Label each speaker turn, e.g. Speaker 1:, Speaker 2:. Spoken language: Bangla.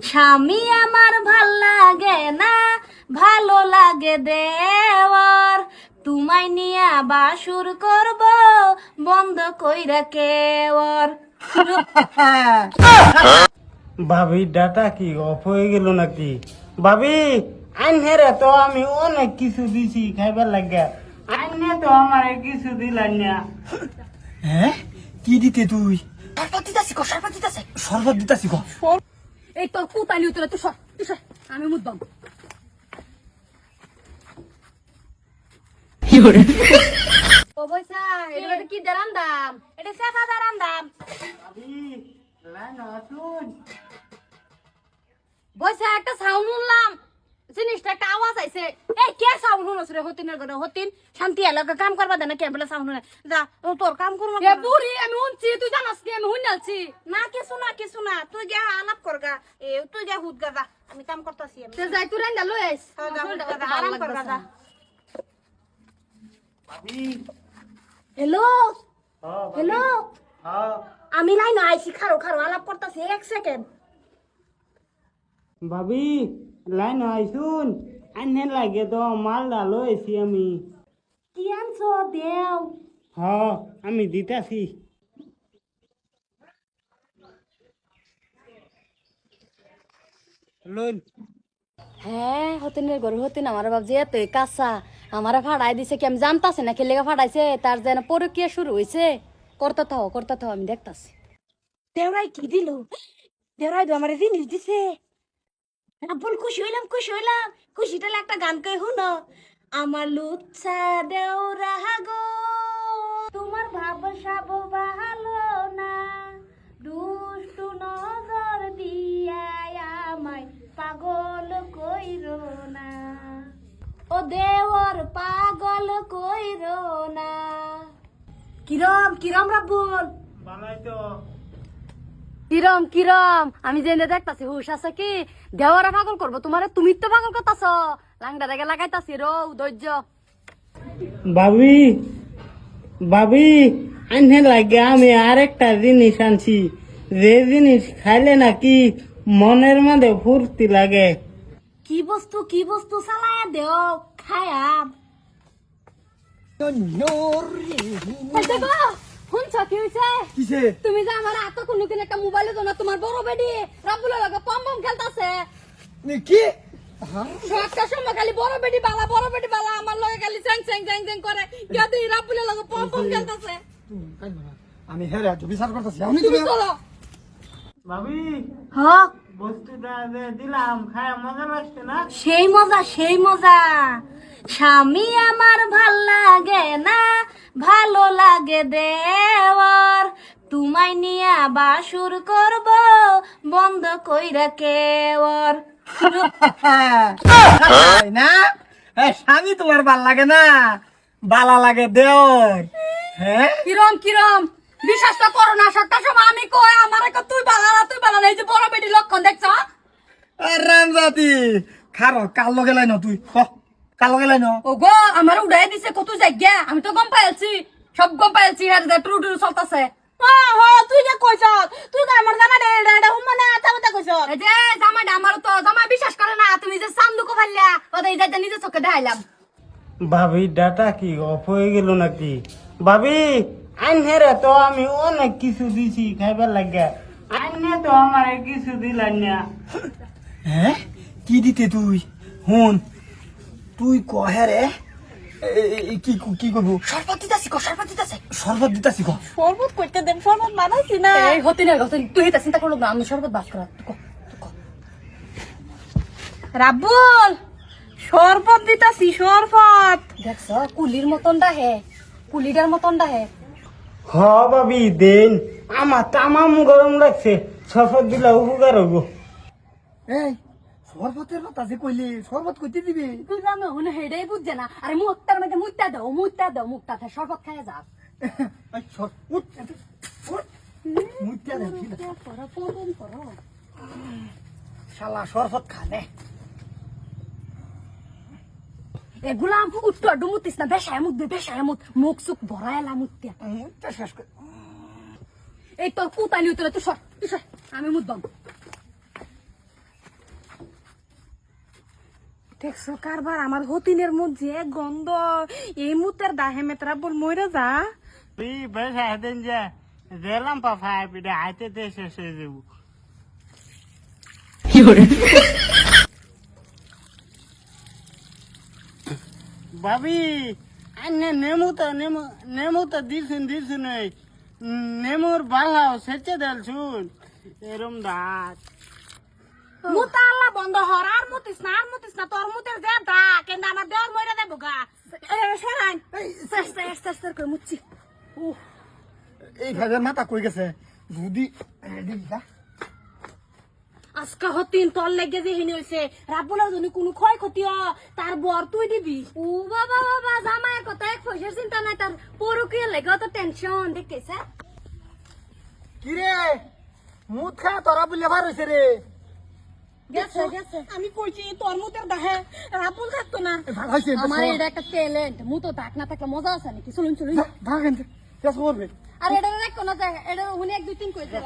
Speaker 1: স্বামী আমার ভাল লাগে না, ভালো লাগে দেওয়ার। তোমায় নিয়া বাসুর করব, বন্ধ কইরা কেওয়ার।
Speaker 2: ভাবি ডাটা কি অফ হয়ে গেল নাকি? ভাবি আইনে তো আমি অনেক কিছু দিছি খাইবার লাগে, আইনে তো আমার কিছু দিলেন না।
Speaker 3: হ্যাঁ কি দিতে তুই? শরবত দিতাছি গো, শরবত দিতাছি, শরবত দিতাছি গো।
Speaker 4: এই তোর কুতালি উতরে তুই সর, তুই সর, আমি মুদবাম।
Speaker 1: ও বইসা এটা কি দাঁড়ান দাম? এটা সেফা দাঁড়ান দাম।
Speaker 2: ভাবি লাইন আসুন।
Speaker 1: বইসা একটা সাউন্ড শুনলাম, জিনিসটা একটা আওয়াজ আইছে। এই কে সাউন্ড শুনছ রে? হতিনের ঘরে হতিন শান্তি এলাকা কাম করবা দেনা কে বলে সাউন্ড শুনে? যা তোর কাম করবা।
Speaker 4: এ বুড়ি আমি শুনছি, তুই জানাস কি আমি শুনালছি?
Speaker 1: না কিছু না তুই গিয়া আলাপ করগা। এ তুই গিয়া হুদ গা, আমি কাম করতেছি। আমি
Speaker 4: তে যাই তুই রান্দা লই আইস।
Speaker 1: আরাম করগা যা।
Speaker 2: ভাবি
Speaker 1: হ্যালো
Speaker 2: হ্যাঁ
Speaker 1: হ্যালো,
Speaker 2: হ্যাঁ
Speaker 1: আমি লাইন আইছি, খারো আলাপ করতেছি 1 সেকেন্ড।
Speaker 2: ভাবি লাইন আইসুন, আইনে লাগে তো মাল ডালো এসি আমি।
Speaker 1: কি আনছো দেও?
Speaker 2: হ্যাঁ আমি দিতাছি। লইন।
Speaker 4: হ্যাঁ হতিনের ঘরে হতিন আমার বাপ যে এত কাঁচা আমারা ফাড়াই দিছে কি আমি জানতাছি না কে লেগে ফাড়াইছে, তার যেন পরকিয়া শুরু হইছে। করতে থাও আমি দেখতাছি।
Speaker 1: দেওরাই কি দিল? দেওরাই তো আমার জিনিস দিছে। রাব্বুল খুশি হইলাম খুশিটা একটা গান কই হুনো। আমার লুচ্ছা দেওরা গো, তোমার ভাব সাব ভালো না, দুষ্টু নজর দিয়া আমায় পাগল কইরো না। ও দেওর পাগল কইরো না। কিরম রাব্বুল?
Speaker 2: বানাই তো।
Speaker 4: কিরম আমি জেনে দেখতাছি হুশ আছে কি? দেওয়ারা পাগল করবো তোমারে? তুমি তো পাগল করতাছ। লাংডা রেগে লাগাইতাছি রো ধৈর্য।
Speaker 2: ভাবি ভাবি আইনে লাগে আমি আরেকটা জিনিস আনছি, যে জিনিস খাইলে নাকি মনের মধ্যে ফুর্তি লাগে।
Speaker 1: কি বস্তু চালায়া দেও খায়াম।
Speaker 4: দেখো শুনছ কি হইছে?
Speaker 3: কিসে?
Speaker 4: তুমি যে আমার এত কোনো কিনে একটা মোবাইলে দো না, তোমার বড় বেডি রাবুলের লগে পম খেলতাছে।
Speaker 3: কি?
Speaker 4: একটা সময় খালি বড় বেডি বালা আমার লগে খালি চ্যাং করে গেদি রাবুলের লগে পম খেলতাছে।
Speaker 3: আমি হেরে বিচার করতেছি। আমি
Speaker 4: তুমি চলো।
Speaker 2: ভাবি
Speaker 1: হক
Speaker 2: বস্তুটা যে দিলাম খায় মজা লাগছে না?
Speaker 1: সেই মজা। স্বামী আমার ভাল লাগে না, ভালো লাগে দেওয়ার। তোমায় নিয়া বাসুর করব, বন্ধ কইরা কেওয়ার।
Speaker 3: না স্বামী তোমার ভাল লাগে না, বালা লাগে দেওর। হ্যাঁ
Speaker 4: কিরম বিশ্বাস তো করো না। সবটা সময় আমি কই আমারে কই তুই বালা না, এই যে বড় বেডি লক্ষণ দেখছ?
Speaker 3: রাম জাতি খারো কাল লগে লাইন তুই কাল লগে লাইন।
Speaker 4: ও গো আমার উড়াই দিছে কত জায়গা, আমি তো গম পাইছি, সব গম পাইছি। হ্যাঁ ট্রু চলতেছে।
Speaker 1: তুই যে কইছ, তুই তো আমার জামা ডেড়া হুমানে আতা কইছ।
Speaker 4: এই যে জামাইটা আমার তো জামাই বিশ্বাস করে না। তুমি যে সান্দুকো ফাইলা ওটা এই যাইতে নিজে চোখে দেখাইলাম।
Speaker 2: ভাবি ডাটা কি অফ হয়ে গেল নাকি? ভাবি আইনে তো আমি অনেক কিছু দিছি খাইবার লাগে, আইনে তো আমার কিছু দিলেন না।
Speaker 3: হ্যাঁ কি দিতে তুই? হুন তুই কহে রে কি কি করব? শরবত দিতাছি গো, শরবত দিতাছি, শরবত দিতাছি গো।
Speaker 1: শরবত কইতে দেন, শরবত বানাইছি না।
Speaker 4: এই হতিনের কথা তুই এটা চিন্তা করলো না, আমি শরবত বাস করা।
Speaker 1: রাব্বুল শরবত দিতাছি, শরবত।
Speaker 4: দেখছ কুলির মতন ডাহে, কুলিটার মতন ডাহে।
Speaker 2: হ ভাবি দেন, আমার তামাম গরম লাগছে, সফর দিলা উপকার হবো।
Speaker 3: এই শরবতের কথা যে কইলি, শরবত কইতে দিবি?
Speaker 4: তুই জানো হুনে হেডেই বুঝছে না। আরে মুখটার মধ্যে মুখটা দাও মুখটা শরবত খাইয়া যাস।
Speaker 3: শালা শরবত খানে
Speaker 4: এগুলা উত্তর ডুমুতিস না, বেশায় মুখ মুখ চুখ ভরাইলা মুখটা।
Speaker 3: মুখটা শেষ করে।
Speaker 4: এই তোর কুতালি উতরে তুই সর, আমি মুদবাম।
Speaker 1: দেখছো কারবার আমার হতিনের মধ্যে গন্ধ এই মুতের দাহে মেতরা বল মরে যা
Speaker 2: তুই বেশ হাতেন যা গেলাম পাফা পিঠে হাতে শেষ হয়ে যাবো ভাবি আনে নেমু তো দিছুন নেমুর বালাও সেচে দেল শুন এরম দাঁত
Speaker 1: মুতা আল্লাহ বন্ধ হর আর মুতিস না তোর মুতের যে দা কিন্তু আমার দেওয়ার মরে দেবো গা সরাই করে মুচ্ছি
Speaker 3: এই ভাবের মাথা কই গেছে যদি দেখি যা
Speaker 1: আজকে হতিন তোর লেগে যে হিনি হইছে রাবুলের জন্য কোনো ক্ষয়ক্ষতি তার বর তুই দিবি
Speaker 4: ও বাবা বাবা জামাইয়ের কথা এক পয়সার চিন্তা নাই তার পরকীয় লেগে তো টেনশন দেখতেছে
Speaker 3: কি রে মুখ খা তোরা বলে ভার হইছে রে
Speaker 4: গেছে
Speaker 1: আমি কইছি তোর মুতের দাহে রাবুল থাকতো না
Speaker 3: ভালো হইছে
Speaker 4: আমার এটা একটা ট্যালেন্ট মু তো ডাক না থাকলে মজা আছে নাকি চলুন
Speaker 3: ভাগ এনতে কেস করবে
Speaker 4: আর এটা রাখ কোন জায়গা এটা উনি 1 2 3 কইছে